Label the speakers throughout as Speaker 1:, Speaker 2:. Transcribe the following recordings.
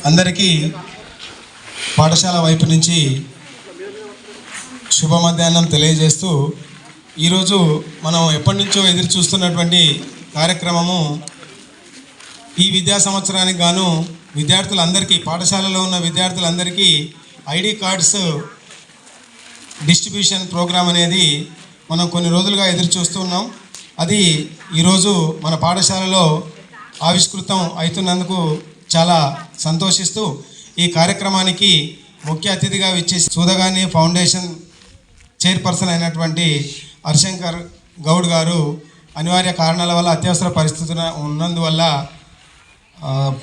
Speaker 1: అందరికీ పాఠశాల వైపు నుంచి శుభ మధ్యాహ్నం తెలియజేస్తూ ఈరోజు మనం ఎప్పటి నుంచో ఎదురు చూస్తున్నటువంటి కార్యక్రమము ఈ విద్యా సంవత్సరానికి గాను విద్యార్థులందరికీ పాఠశాలలో ఉన్న విద్యార్థులందరికీ ఐడి కార్డ్స్ డిస్ట్రిబ్యూషన్ ప్రోగ్రాం అనేది మనం కొన్ని రోజులుగా ఎదురు చూస్తున్నాం. అది ఈరోజు మన పాఠశాలలో ఆవిష్కృతం అవుతున్నందుకు చాలా సంతోషిస్తూ ఈ కార్యక్రమానికి ముఖ్య అతిథిగా విచ్చేసి సూదగాని ఫౌండేషన్ చైర్పర్సన్ అయినటువంటి హరిశంకర్ గౌడ్ గారు అనివార్య కారణాల వల్ల అత్యవసర పరిస్థితులు ఉన్నందువల్ల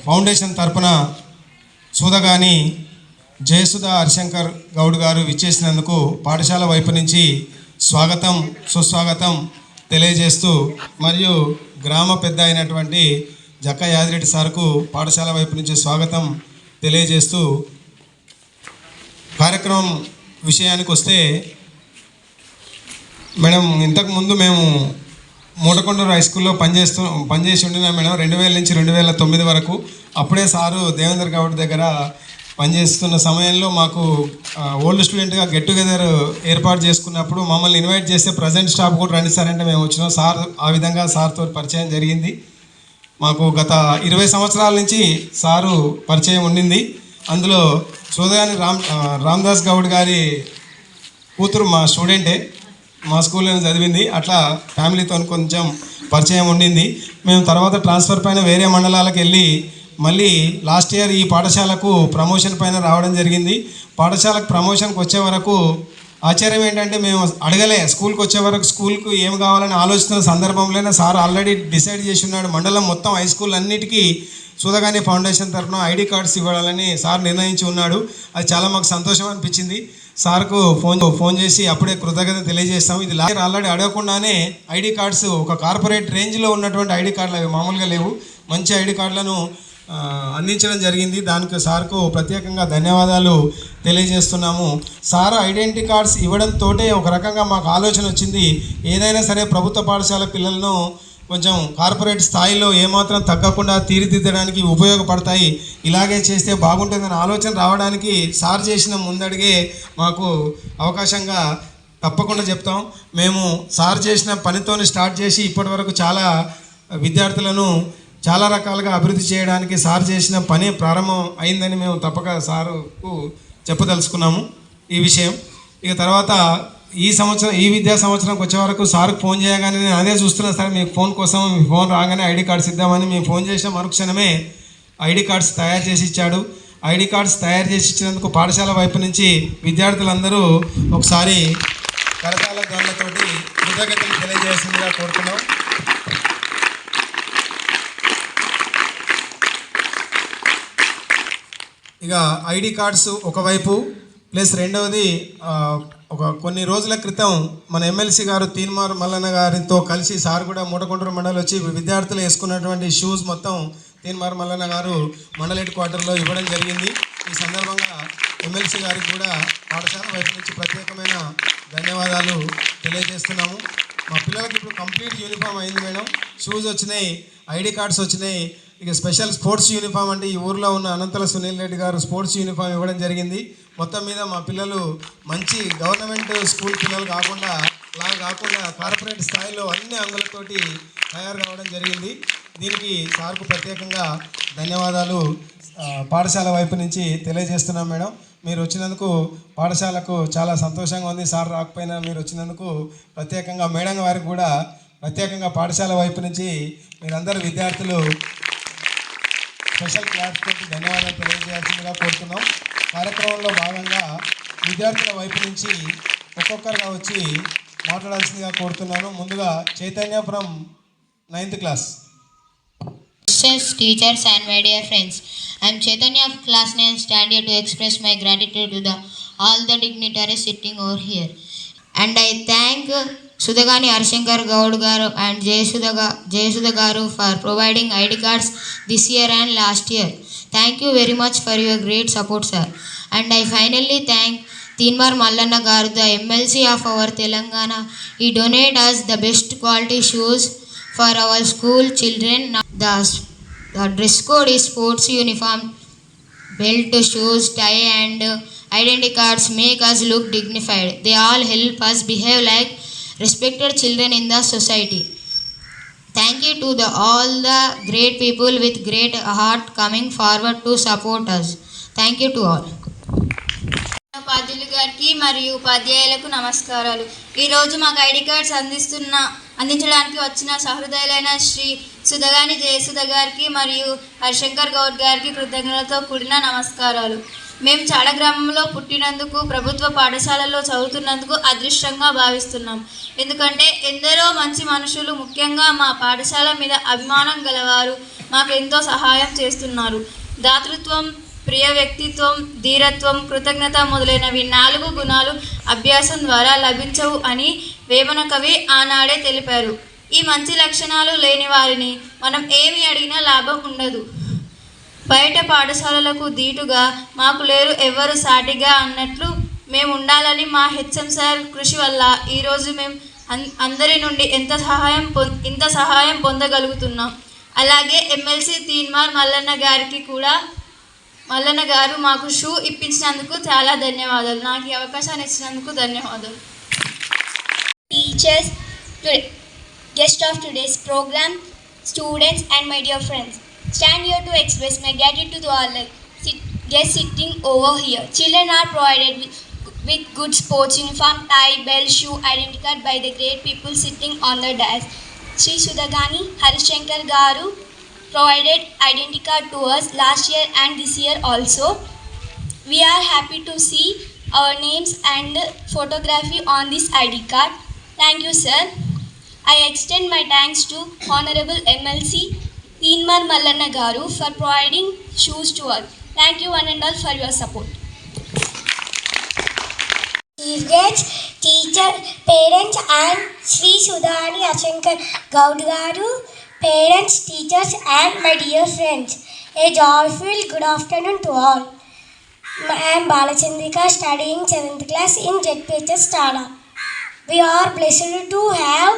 Speaker 1: ఫౌండేషన్ తరపున సూదగాని జయసుధ హరిశంకర్ గౌడ్ గారు విచ్చేసినందుకు పాఠశాల వైపు నుంచి స్వాగతం సుస్వాగతం తెలియజేస్తూ మరియు గ్రామ పెద్ద అయినటువంటి జక్క యాదిరెడ్డి సార్కు పాఠశాల వైపు నుంచి స్వాగతం తెలియజేస్తూ కార్యక్రమం విషయానికి వస్తే మేడం ఇంతకుముందు మేము మూటకొండూరు హై స్కూల్లో పనిచేసి ఉండినా మేడం 2000 నుంచి 2009 వరకు. అప్పుడే సారు దేవేంద్ర గౌడ్ దగ్గర పనిచేస్తున్న సమయంలో మాకు ఓల్డ్ స్టూడెంట్గా గెట్ టుగెదర్ ఏర్పాటు చేసుకున్నప్పుడు మమ్మల్ని ఇన్వైట్ చేస్తే ప్రజెంట్ స్టాఫ్ కూడా రండి సార్ అంటే మేము వచ్చినాం. సార్ ఆ విధంగా సార్తో పరిచయం జరిగింది. మాకు గత 20 సంవత్సరాల నుంచి సారు పరిచయం ఉండింది. అందులో సోదగాని రామ్దాస్ గౌడ్ గారి కూతురు మా స్టూడెంటే, మా స్కూల్లోనే చదివింది. అట్లా ఫ్యామిలీతో కొంచెం పరిచయం ఉండింది. మేము తర్వాత ట్రాన్స్ఫర్ పైన వేరే మండలాలకు వెళ్ళి మళ్ళీ లాస్ట్ ఇయర్ ఈ పాఠశాలకు ప్రమోషన్ పైన రావడం జరిగింది. పాఠశాలకు ప్రమోషన్కి వచ్చే వరకు ఆశ్చర్యం ఏంటంటే మేము అడగలే, స్కూల్కి వచ్చే వరకు స్కూల్కు ఏం కావాలని ఆలోచిస్తున్న సందర్భంలోనే సార్ ఆల్రెడీ డిసైడ్ చేసి ఉన్నాడు. మండలం మొత్తం హై స్కూల్ అన్నిటికీ సూదగాని ఫౌండేషన్ తరఫున ఐడి కార్డ్స్ ఇవ్వాలని సార్ నిర్ణయించి ఉన్నాడు. అది చాలా మాకు సంతోషం అనిపించింది. సార్కు ఫోన్ చేసి అప్పుడే కృతజ్ఞత తెలియజేస్తాం. ఇది లాస్ట్ ఆల్రెడీ అడగకుండానే ఐడి కార్డ్స్ ఒక కార్పొరేట్ రేంజ్లో ఉన్నటువంటి ఐడి కార్డులు అవి మామూలుగా లేవు, మంచి ఐడి కార్డులను అందించడం జరిగింది. దానికి సార్కు ప్రత్యేకంగా ధన్యవాదాలు తెలియజేస్తున్నాము. సార్ ఐడెంటిటీ కార్డ్స్ ఇవ్వడంతో ఒక రకంగా మాకు ఆలోచన వచ్చింది, ఏదైనా సరే ప్రభుత్వ పాఠశాల పిల్లలను కొంచెం కార్పొరేట్ స్థాయిలో ఏమాత్రం తగ్గకుండా తీర్చిదిద్దడానికి ఉపయోగపడతాయి, ఇలాగే చేస్తే బాగుంటుందని ఆలోచన రావడానికి సార్ చేసిన ముందడిగే మాకు అవకాశంగా తప్పకుండా చెప్తాం. మేము సార్ చేసిన పనితోనే స్టార్ట్ చేసి ఇప్పటి వరకు చాలా విద్యార్థులను చాలా రకాలుగా అభివృద్ధి చేయడానికి సార్ చేసిన పని ప్రారంభం అయిందని మేము తప్పక సారుకు చెప్పదలుచుకున్నాము ఈ విషయం. ఇక తర్వాత ఈ విద్యా సంవత్సరంకి వచ్చే వరకు సార్కు ఫోన్ చేయగానే నేను అదే చూస్తున్నా సార్, మీ ఫోన్ కోసం మీ ఫోన్ రాగానే ఐడి కార్డ్స్ ఇద్దామని మేము ఫోన్ చేసిన మరుక్షణమే ఐడి కార్డ్స్ తయారు చేసి ఇచ్చాడు. ఐడి కార్డ్స్ తయారు చేసి ఇచ్చినందుకు పాఠశాల వైపు నుంచి విద్యార్థులందరూ ఒకసారి కరతాళ ధ్వనులతోటి కృతజ్ఞతలు తెలియజేసిందిగా కోరుతున్నాం. ఇక ఐడి కార్డ్స్ ఒకవైపు ప్లస్ రెండవది కొన్ని రోజుల క్రితం మన ఎమ్మెల్సీ గారు తీన్మార్ మల్లన్న గారితో కలిసి సార్ కూడా మూటకొండూరు మండలి వచ్చి విద్యార్థులు వేసుకున్నటువంటి షూస్ మొత్తం తీన్మార్ మల్లన్న గారు మండల హెడ్ క్వార్టర్లో ఇవ్వడం జరిగింది. ఈ సందర్భంగా ఎమ్మెల్సీ గారికి కూడా పాఠశాల వైపు నుంచి ప్రత్యేకమైన ధన్యవాదాలు తెలియజేస్తున్నాము. మా పిల్లలకి ఇప్పుడు కంప్లీట్ యూనిఫామ్ అయింది మేడం, షూస్ వచ్చినాయి, ఐడి కార్డ్స్ వచ్చినాయి. ఇక స్పెషల్ స్పోర్ట్స్ యూనిఫామ్ అంటే ఈ ఊర్లో ఉన్న అనంతల సునీల్ రెడ్డి గారు స్పోర్ట్స్ యూనిఫామ్ ఇవ్వడం జరిగింది. మొత్తం మీద మా పిల్లలు మంచి గవర్నమెంట్ స్కూల్ పిల్లలు కాకుండా కార్పొరేట్ స్థాయిలో అన్ని అంగులతోటి తయారు కావడం జరిగింది. దీనికి సార్కు ప్రత్యేకంగా ధన్యవాదాలు పాఠశాల వైపు నుంచి తెలియజేస్తున్నాం మేడం. మీరు వచ్చినందుకు పాఠశాలకు చాలా సంతోషంగా ఉంది. సార్ రాకపోయినా మీరు వచ్చినందుకు ప్రత్యేకంగా మేడం వారికి కూడా ప్రత్యేకంగా పాఠశాల వైపు నుంచి మీరందరూ విద్యార్థులు స్పెషల్ క్లాస్ తోటి ధన్యవాదాలు తెలియజేయాల్సిందిగా కోరుతున్నాం. కార్యక్రమంలో భాగంగా విద్యార్థుల వైపు నుంచి ఒక్కొక్కరుగా వచ్చి మాట్లాడాల్సిందిగా కోరుతున్నాను. ముందుగా Chaitanya from 9th class.
Speaker 2: Teachers and my dear friends, I am Chaitanya of class 9 stand here to express my gratitude to all the dignitaries sitting over here, and I thank Sudagani Harshankar Gaud Garu and Jayasudha Garu for providing ID cards this year and last year. Thank you very much for your great support, sir. And I finally thank Tinmar Mallanna Garu, the MLC of our Telangana. He donated us the best quality shoes for our school children. The dress code is sports uniform belt, shoes, tie, and identity cards make us look dignified. They all help us behave like respected children in the society. Thank you to all the great people with great heart coming forward to support us. Thank you to all.
Speaker 3: ఉపాధ్యులు గారికి మరియు ఉపాధ్యాయులకు నమస్కారాలు. ఈరోజు మాకు ID cards అందించడానికి వచ్చిన సహృదయులైన శ్రీ సుధగాని జయసుధ గారికి మరియు హరిశంకర్ గౌడ్ గారికి కృతజ్ఞతలతో కూడిన నమస్కారాలు. మేము చాడ గ్రామంలో పుట్టినందుకు, ప్రభుత్వ పాఠశాలలో చదువుతున్నందుకు అదృష్టంగా భావిస్తున్నాం. ఎందుకంటే ఎందరో మంచి మనుషులు, ముఖ్యంగా మా పాఠశాల మీద అభిమానం గలవారు మాకు ఎంతో సహాయం చేస్తున్నారు. దాతృత్వం, ప్రియ వ్యక్తిత్వం, ధీరత్వం, కృతజ్ఞత మొదలైనవి 4 గుణాలు అభ్యాసం ద్వారా లభించవు అని వేమన కవి ఆనాడే తెలిపారు. ఈ మంచి లక్షణాలు లేని వారిని మనం ఏమి అడిగినా లాభం ఉండదు. బయట పాఠశాలలకు దీటుగా మాకు లేరు ఎవరు సాటిగా అన్నట్లు మేము ఉండాలని మా హెచ్ఎం సార్ కృషి వల్ల ఈరోజు మేము అందరి నుండి ఇంత సహాయం పొందగలుగుతున్నాం. అలాగే ఎమ్మెల్సీ తీన్మార్ మల్లన్న గారు మాకు షూ ఇప్పించినందుకు చాలా ధన్యవాదాలు. నాకు ఈ అవకాశాన్ని ఇచ్చినందుకు ధన్యవాదాలు.
Speaker 4: Teachers, guest of today's program, students and my dear friends, stand here to express my gratitude to all guests sitting over here. Children are provided with good sports uniform, tie, belt, shoe, identity card by the great people sitting on the dais. Sri Sudhagani Harishankar Garu provided identity card to us last year and this year also. We are happy to see our names and photography on this ID card. Thank you, sir. I extend my thanks to Honorable MLC Teenmar Mallanna Garu for providing shoes to us. Thank you one and all for your support.
Speaker 5: Chief guests, teachers, parents and Sri Sudhani Harishankar Gaud Garu, parents, teachers and my dear friends, a joyful good afternoon to all. I am Balachandrika, studying 7th class in ZPHS Tada. We are blessed to have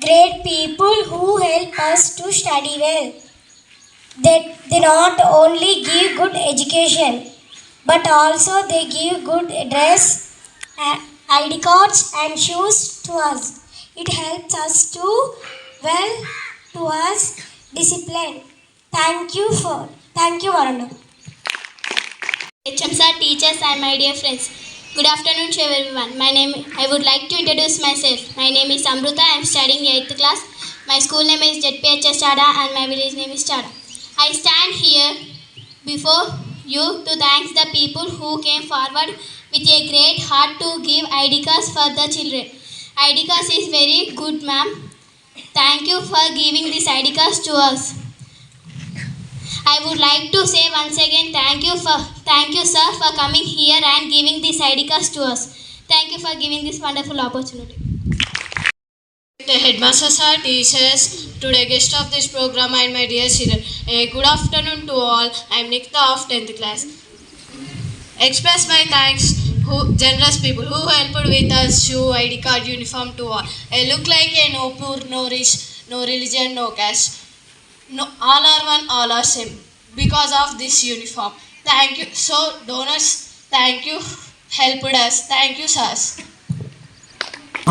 Speaker 5: great people who help us to study well. They not only give good education, but also they give good dress, ID cards and shoes to us. It helps us to us discipline. Thank you, Varuna.
Speaker 4: HM sir, teachers and my dear friends, good afternoon to everyone. I would like to introduce myself. My name is Amruta. I am studying 8th class. My school name is ZPHS Chada and my village name is Chada. I stand here before you to thank the people who came forward with a great heart to give ID cards for the children. ID cards is very good, ma'am. Thank you for giving this ID cards to us. I would like to say once again thank you sir for coming here and giving this ID cards to us. Thank you for giving this wonderful opportunity.
Speaker 3: Headmaster sir, teachers, today guest of this program and my dear children, a good afternoon to all. I am Nikta of 10th class. Express my thanks generous people who helped with us, shoe, ID card, uniform to all. I look like a no poor, no rich, no religion, no caste. No, all are one, all are same because of this uniform. Thank you. So donors, thank you, helped us. Thank you, sirs.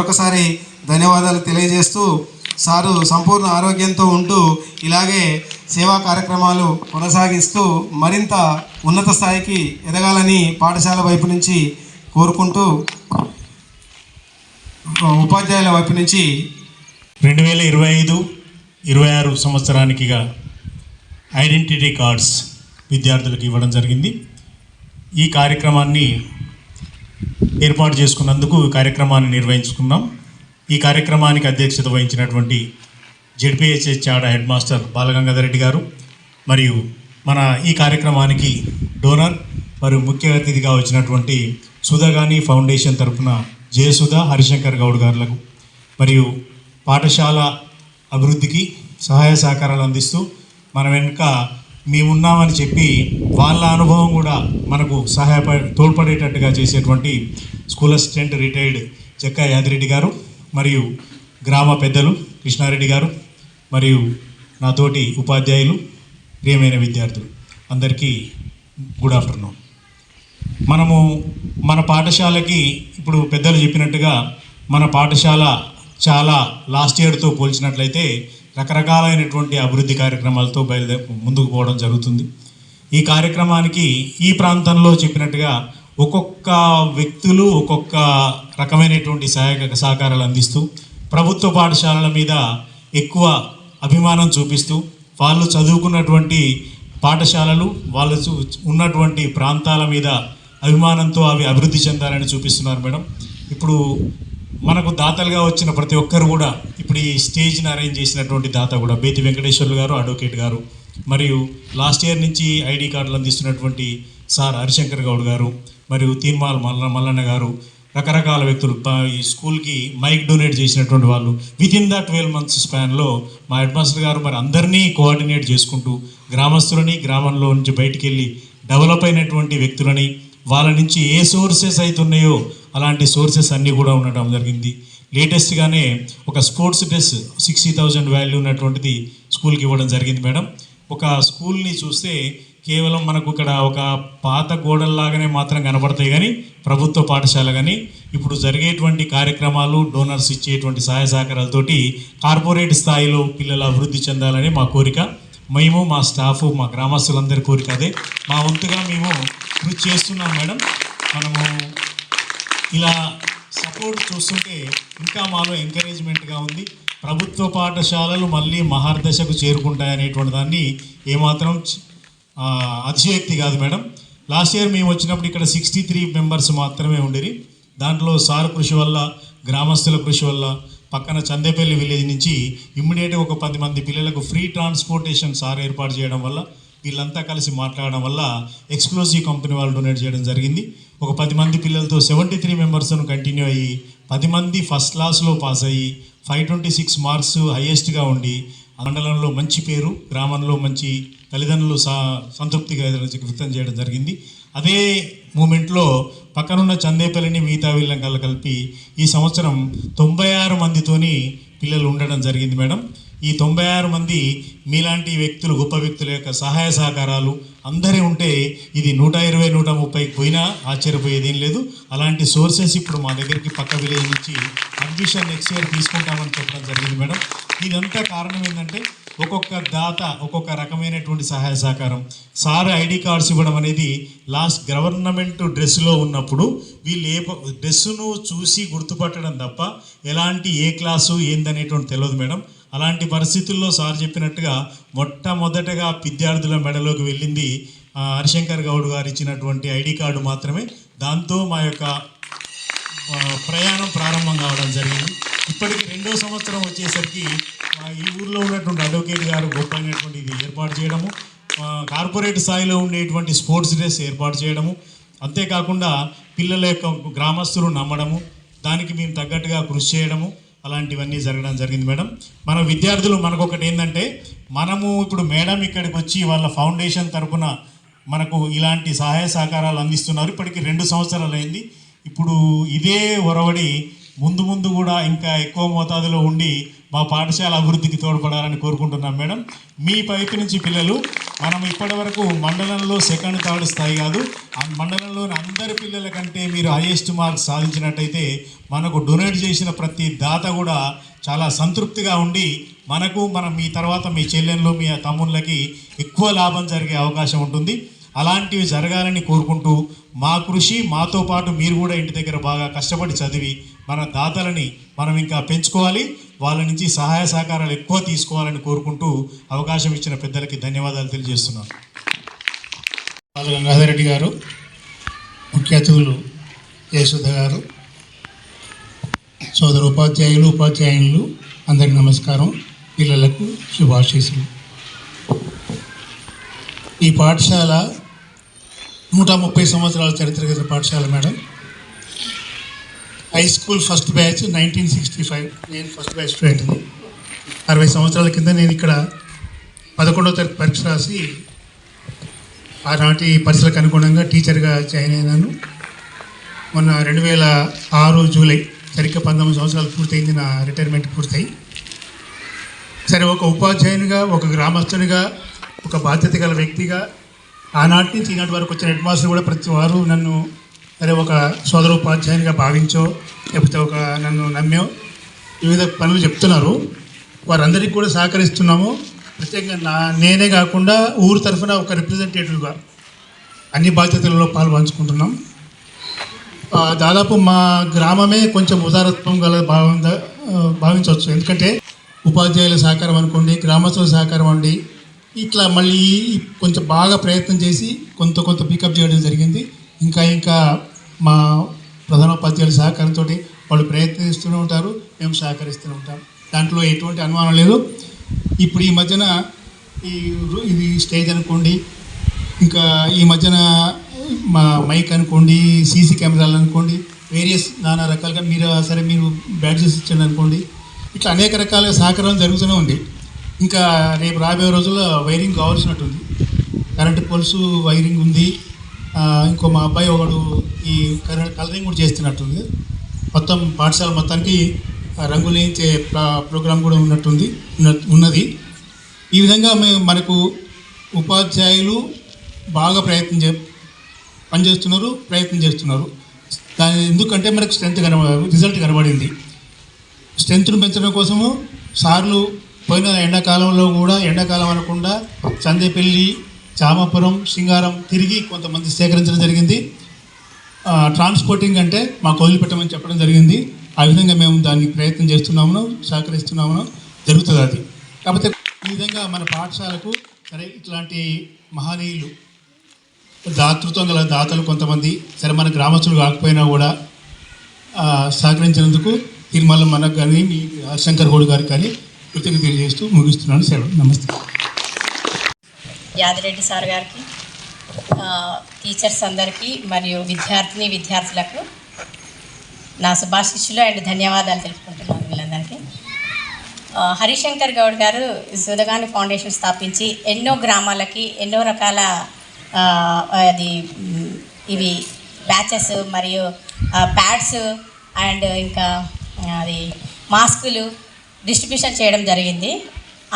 Speaker 1: ఒకసారి ధన్యవాదాలు తెలియజేస్తూ sir సంపూర్ణ ఆరోగ్యంతో ఉంటూ ఇలాగే సేవా కార్యక్రమాలు కొనసాగిస్తూ మరింత ఉన్నత స్థాయికి ఎదగాలని పాఠశాల వైపు నుంచి కోరుకుంటూ ఉపాధ్యాయుల వైపు నుంచి
Speaker 6: 2025-26 సంవత్సరానికిగా ఐడెంటిటీ కార్డ్స్ విద్యార్థులకు ఇవ్వడం జరిగింది. ఈ కార్యక్రమాన్ని ఏర్పాటు చేసుకున్నందుకు ఈ కార్యక్రమాన్ని నిర్వహించుకున్నాం. ఈ కార్యక్రమానికి అధ్యక్షత వహించినటువంటి ZPHS Chada head master Balagangadhar Reddy గారు మరియు మన ఈ కార్యక్రమానికి డోనర్ మరియు ముఖ్య అతిథిగా వచ్చినటువంటి సుధగాని ఫౌండేషన్ తరఫున జయసుధ హరిశంకర్ గౌడ్ గారులకు మరియు పాఠశాల అభివృద్ధికి సహాయ సహకారాలు అందిస్తూ మన వెనుక మేమున్నామని చెప్పి వాళ్ళ అనుభవం కూడా మనకు తోడ్పడేటట్టుగా చేసేటువంటి స్కూల్ అసిస్టెంట్ రిటైర్డ్ చెక్క యాదిరెడ్డి గారు మరియు గ్రామ పెద్దలు కృష్ణారెడ్డి గారు మరియు నాతోటి ఉపాధ్యాయులు ప్రియమైన విద్యార్థులు అందరికీ గుడ్ ఆఫ్టర్నూన్. మనము మన పాఠశాలకి ఇప్పుడు పెద్దలు చెప్పినట్టుగా మన పాఠశాల చాలా లాస్ట్ ఇయర్తో పోల్చినట్లయితే రకరకాలైనటువంటి అభివృద్ధి కార్యక్రమాలతో ముందుకు పోవడం జరుగుతుంది. ఈ కార్యక్రమానికి ఈ ప్రాంతంలో చెప్పినట్టుగా ఒక్కొక్క వ్యక్తులు ఒక్కొక్క రకమైనటువంటి సహకారాలు అందిస్తూ ప్రభుత్వ పాఠశాలల మీద ఎక్కువ అభిమానం చూపిస్తూ వాళ్ళు చదువుకున్నటువంటి పాఠశాలలు వాళ్ళు ఉన్నటువంటి ప్రాంతాల మీద అభిమానంతో అవి అభివృద్ధి చెందాలని చూపిస్తున్నారు మేడం. ఇప్పుడు మనకు దాతలుగా వచ్చిన ప్రతి ఒక్కరు కూడా ఇప్పుడు ఈ స్టేజ్ని అరేంజ్ చేసినటువంటి దాత కూడా బేతి వెంకటేశ్వర్లు గారు, అడ్వకేట్ గారు, మరియు లాస్ట్ ఇయర్ నుంచి ఐడి కార్డులు అందిస్తున్నటువంటి సార్ హరిశంకర్ గౌడ్ గారు, మరియు తీన్మాల్ మల్లన్న గారు, రకరకాల వ్యక్తులు ఈ స్కూల్కి మైక్ డొనేట్ చేసినటువంటి వాళ్ళు వితిన్ ద 12 months స్పాన్లో మా హెడ్ మాస్టర్ గారు మరి అందరినీ కోఆర్డినేట్ చేసుకుంటూ గ్రామస్తులని గ్రామంలో నుంచి బయటికి వెళ్ళి డెవలప్ అయినటువంటి వ్యక్తులని వాళ్ళ నుంచి ఏ సోర్సెస్ అవుతున్నాయో అలాంటి సోర్సెస్ అన్నీ కూడా ఉండడం జరిగింది. లేటెస్ట్గానే ఒక స్పోర్ట్స్ డ్రెస్ 60,000 వాల్యూ ఉన్నటువంటిది స్కూల్కి ఇవ్వడం జరిగింది మేడం. ఒక స్కూల్ని చూస్తే కేవలం మనకు ఇక్కడ ఒక పాత గోడల్లాగానే మాత్రం కనబడతాయి, కానీ ప్రభుత్వ పాఠశాల కానీ ఇప్పుడు జరిగేటువంటి కార్యక్రమాలు డోనర్స్ ఇచ్చేటువంటి సహాయ సహకారాలతోటి కార్పొరేట్ స్థాయిలో పిల్లలు అభివృద్ధి చెందాలని మా కోరిక. మేము మా స్టాఫ్ మా గ్రామస్తులందరి కోరిక అదే. మా వంతుగా మేము కృషి చేస్తున్నాం మేడం. మనము ఇలా సపోర్ట్ చూస్తుంటే ఇంకా మాలో ఎంకరేజ్మెంట్గా ఉంది. ప్రభుత్వ పాఠశాలలు మళ్ళీ మహర్దశకు చేరుకుంటాయనేటువంటి దాన్ని ఏమాత్రం అతిశయోక్తి కాదు మేడం. లాస్ట్ ఇయర్ మేము వచ్చినప్పుడు ఇక్కడ 63 మెంబర్స్ మాత్రమే ఉండేది. దాంట్లో సార్ కృషి వల్ల, గ్రామస్తుల కృషి వల్ల, పక్కన చందేపల్లి విలేజ్ నుంచి ఇమ్మీడియట్గా ఒక 10 మంది పిల్లలకు ఫ్రీ ట్రాన్స్పోర్టేషన్ సార్ ఏర్పాటు చేయడం వల్ల, వీళ్ళంతా కలిసి మాట్లాడడం వల్ల ఎక్స్క్లూజివ్ కంపెనీ వాళ్ళు డొనేట్ చేయడం జరిగింది. ఒక 10 మంది పిల్లలతో 73 మెంబర్స్ను కంటిన్యూ అయ్యి 10 మంది ఫస్ట్ క్లాస్లో పాస్ అయ్యి 526 మార్క్స్ హైయెస్ట్గా ఉండి మండలంలో మంచి పేరు, గ్రామంలో మంచి తల్లిదండ్రులు సంతృప్తిగా వ్యక్తం చేయడం జరిగింది. అదే మూమెంట్లో పక్కనున్న చందేపల్లిని మిగతా వీళ్ళని కలిపి ఈ సంవత్సరం 96 మందితోని పిల్లలు ఉండడం జరిగింది మేడం. ఈ 96 మంది మీలాంటి వ్యక్తులు, గొప్ప వ్యక్తుల యొక్క సహాయ సహకారాలు అందరి ఉంటే ఇది 120, 130 పోయినా ఆశ్చర్యపోయేదేం లేదు. అలాంటి సోర్సెస్ ఇప్పుడు మా దగ్గరికి పక్క విలేజ్ నుంచి అడ్మిషన్ నెక్స్ట్ ఇయర్ తీసుకుంటామని చెప్పడం జరిగింది మేడం. ఇదంతా కారణం ఏంటంటే ఒక్కొక్క దాత ఒక్కొక్క రకమైనటువంటి సహాయ సహకారం. సార్ ఐడి కార్డ్స్ ఇవ్వడం అనేది లాస్ట్ గవర్నమెంట్ డ్రెస్లో ఉన్నప్పుడు వీళ్ళు ఏ డ్రెస్సును చూసి గుర్తుపట్టడం తప్ప ఎలాంటి ఏ క్లాసు ఏందనేటువంటి తెలియదు మేడం. అలాంటి పరిస్థితుల్లో సార్ చెప్పినట్టుగా మొట్టమొదటగా విద్యార్థుల మెడలోకి వెళ్ళింది హరిశంకర్ గౌడ్ గారు ఇచ్చినటువంటి ఐడి కార్డు మాత్రమే. దాంతో మా యొక్క ప్రయాణం ప్రారంభం కావడం జరిగింది. ఇప్పటికి 2వ సంవత్సరం వచ్చేసరికి ఈ ఊర్లో ఉన్నటువంటి అడ్వకేట్ గారు గొప్ప అయినటువంటి ఇది ఏర్పాటు చేయడము, కార్పొరేట్ స్థాయిలో ఉండేటువంటి స్పోర్ట్స్ డ్రెస్ ఏర్పాటు చేయడము, అంతేకాకుండా పిల్లల యొక్క గ్రామస్తులు నమ్మడము, దానికి మేము తగ్గట్టుగా కృషి చేయడము, అలాంటివన్నీ జరగడం జరిగింది మేడం. మన విద్యార్థులు మనకొకటి ఏంటంటే, మనము ఇప్పుడు మేడం ఇక్కడికి వచ్చి వాళ్ళ ఫౌండేషన్ తరఫున మనకు ఇలాంటి సహాయ సహకారాలు అందిస్తున్నారు. ఇప్పటికి 2 సంవత్సరాలు అయింది. ఇప్పుడు ఇదే ఒరవడి ముందు ముందు కూడా ఇంకా ఎక్కువ మోతాదులో ఉండి మా పాఠశాల అభివృద్ధికి తోడ్పడాలని కోరుకుంటున్నాం మేడం. మీ వైపు నుంచి పిల్లలు మనం ఇప్పటి వరకు మండలంలో 2nd, 3rd స్థాయి కాదు, ఆ మండలంలోని అందరి పిల్లల కంటే మీరు హైయెస్ట్ మార్క్స్ సాధించినట్టయితే మనకు డొనేట్ చేసిన ప్రతి దాత కూడా చాలా సంతృప్తిగా ఉండి మనం మీ తర్వాత మీ చెల్లెళ్ళు మీ తమ్ముళ్ళకి ఎక్కువ లాభం జరిగే అవకాశం ఉంటుంది. అలాంటివి జరగాలని కోరుకుంటూ మా కృషి మాతో పాటు మీరు కూడా ఇంటి దగ్గర బాగా కష్టపడి చదివి మన దాతలని మనం ఇంకా పెంచుకోవాలి, వాళ్ళ నుంచి సహాయ సహకారాలు ఎక్కువ తీసుకోవాలని కోరుకుంటూ అవకాశం ఇచ్చిన పెద్దలకి ధన్యవాదాలు తెలియజేస్తున్నాను.
Speaker 7: గంగాధర్ రెడ్డి గారు, ముఖ్య అతిథులు జయసుధ గారు, సోదరు ఉపాధ్యాయులు అందరికీ నమస్కారం. పిల్లలకు శుభాశీస్సులు. ఈ పాఠశాల 130 సంవత్సరాల చరిత్ర కలిగిన పాఠశాల madam. High school first batch 1965. నేను ఫస్ట్ బ్యాచ్ స్టూడెంట్ని. 60 సంవత్సరాల కింద నేను ఇక్కడ 11వ తరగతి పరీక్ష రాసి ఆనాటి పరీక్షలకు అనుగుణంగా టీచర్గా జాయిన్ అయినాను. మొన్న 2006 జూలై సరిగ్గా 19 సంవత్సరాలు పూర్తయింది నా రిటైర్మెంట్ పూర్తయి. సరే, ఒక ఉపాధ్యాయునిగా, ఒక గ్రామస్తునిగా, ఒక బాధ్యత గల వ్యక్తిగా ఆనాటి నుంచి ఈనాటి వరకు వచ్చిన హెడ్ మాస్టర్ కూడా ప్రతి వారు నన్ను సరే ఒక సోదరోపాధ్యాయునిగా భావించో లేకపోతే ఒక నన్ను నమ్మో వివిధ పనులు చెప్తున్నారు. వారందరికీ కూడా సహకరిస్తున్నాము. ప్రత్యేకంగా నేనే కాకుండా ఊరు తరఫున ఒక రిప్రజెంటేటివ్గా అన్ని బాధ్యతలలో పాల్పంచుకుంటున్నాం. దాదాపు మా గ్రామమే కొంచెం ఉదారత్వం గల భావించవచ్చు. ఎందుకంటే ఉపాధ్యాయుల సహకారం అనుకోండి, గ్రామస్తుల సహకారం అండి, ఇట్లా మళ్ళీ కొంచెం బాగా ప్రయత్నం చేసి కొంత పికప్ చేయడం జరిగింది. ఇంకా మా ప్రధానోపాధ్యాయుల సహకారంతో వాళ్ళు ప్రయత్నిస్తూనే ఉంటారు, మేము సహకరిస్తూనే ఉంటాం. దాంట్లో ఎటువంటి అనుమానం లేదు. ఇప్పుడు ఈ మధ్యన ఇది స్టేజ్ అనుకోండి, ఇంకా ఈ మధ్యన మా మైక్ అనుకోండి, సీసీ కెమెరాలు అనుకోండి, వేరియస్ నానా రకాలుగా మీరు బ్యాడ్జెస్ ఇచ్చండి అనుకోండి, ఇట్లా అనేక రకాల సహకారం జరుగుతూనే ఉంది. ఇంకా రేపు రాబోయే రోజుల్లో వైరింగ్ కావాల్సినట్టుంది. కరెంటు పోల్స్ వైరింగ్ ఉంది. ఇంకో మా అబ్బాయి ఒకడు ఈ కలరింగ్ కూడా చేస్తున్నట్టుంది. మొత్తం పాఠశాల మొత్తానికి రంగులు వేయించే ప్రోగ్రాం కూడా ఉన్నది. ఈ విధంగా మనకు ఉపాధ్యాయులు బాగా ప్రయత్నం చేస్తున్నారు. దాని ఎందుకంటే మనకు రిజల్ట్ కనబడింది. స్ట్రెంత్ను పెంచడం కోసము సార్లు పోయిన ఎండాకాలంలో కూడా ఎండాకాలం అనకుండా చందేపల్లి, చామాపురం, సింగారం తిరిగి కొంతమంది సేకరించడం జరిగింది. ట్రాన్స్పోర్టింగ్ అంటే మాకు వదిలిపెట్టమని చెప్పడం జరిగింది. ఆ విధంగా మేము దాన్ని ప్రయత్నం చేస్తున్నాము, సహకరిస్తున్నాము, జరుగుతుంది అది. కాకపోతే ఈ విధంగా మన పాఠశాలకు సరే ఇట్లాంటి మహనీయులు దాతృత్వం గల దాతలు కొంతమంది సరే మన గ్రామస్తులు కాకపోయినా కూడా సహకరించినందుకు తిరుమల మనకు కానీ మీ శంకర్ గౌడ్ గారికి కానీ కృతజ్ఞతలు తెలియజేస్తూ ముగిస్తున్నాను. సెలవు. నమస్తే.
Speaker 8: యాదిరెడ్డి సార్ గారికి, టీచర్స్ అందరికీ మరియు విద్యార్థులకు నా శుభాశిస్సులు అండ్ ధన్యవాదాలు తెలుపుకుంటున్నాను వీళ్ళందరికీ. హరిశంకర్ గౌడ్ గారు సుధగాని ఫౌండేషన్ స్థాపించి ఎన్నో గ్రామాలకి ఎన్నో రకాల ఇవి బ్యాచెస్ మరియు ప్యాడ్స్ అండ్ ఇంకా అది మాస్కులు డిస్ట్రిబ్యూషన్ చేయడం జరిగింది.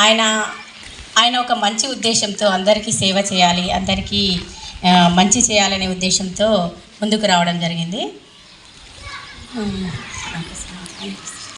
Speaker 8: ఆయన ఒక మంచి ఉద్దేశంతో అందరికీ సేవ చేయాలి, అందరికీ మంచి చేయాలనే ఉద్దేశంతో ముందుకు రావడం జరిగింది.